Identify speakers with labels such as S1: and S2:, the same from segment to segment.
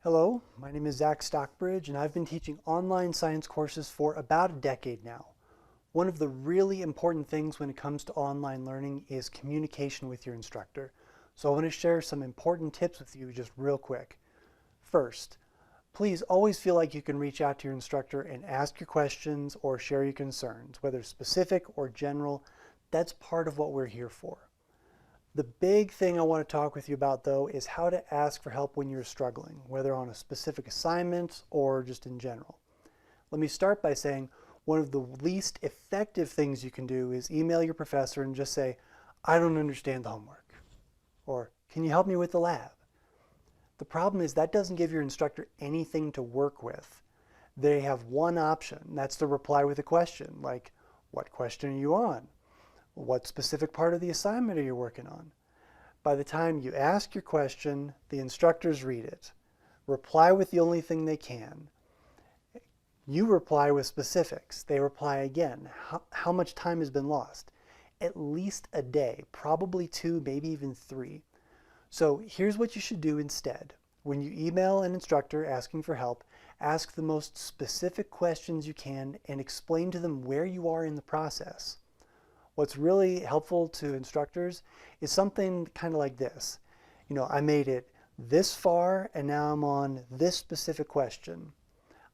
S1: Hello, my name is Zach Stockbridge, and I've been teaching online science courses for about a decade now. One of the really important things when it comes to online learning is communication with your instructor. So I want to share some important tips with you just real quick. First, please always feel like you can reach out to your instructor and ask your questions or share your concerns, whether specific or general. That's part of what we're here for. The big thing I want to talk with you about, though, is how to ask for help when you're struggling, whether on a specific assignment or just in general. Let me start by saying one of the least effective things you can do is email your professor and just say, "I don't understand the homework," or "Can you help me with the lab?" The problem is that doesn't give your instructor anything to work with. They have one option, that's to reply with a question, like, "What question are you on?" "What specific part of the assignment are you working on?" By the time you ask your question, the instructors read it, reply with the only thing they can. You reply with specifics. They reply again. How much time has been lost? At least a day, probably 2, maybe even 3. So here's what you should do instead. When you email an instructor asking for help, ask the most specific questions you can and explain to them where you are in the process. What's really helpful to instructors is something kind of like this. I made it this far and now I'm on this specific question.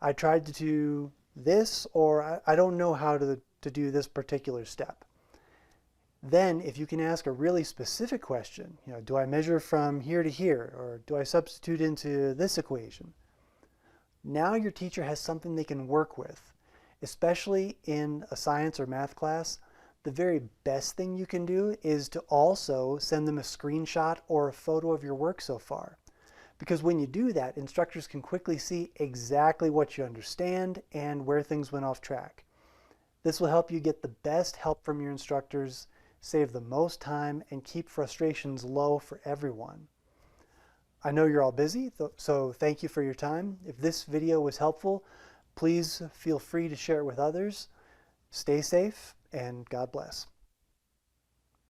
S1: I tried to do this, or I don't know how to do this particular step. Then if you can ask a really specific question, do I measure from here to here, or do I substitute into this equation? Now your teacher has something they can work with, especially in a science or math class. The very best thing you can do is to also send them a screenshot or a photo of your work so far. Because when you do that, instructors can quickly see exactly what you understand and where things went off track. This will help you get the best help from your instructors, save the most time, and keep frustrations low for everyone. I know you're all busy, so thank you for your time. If this video was helpful, please feel free to share it with others. Stay safe, and God bless.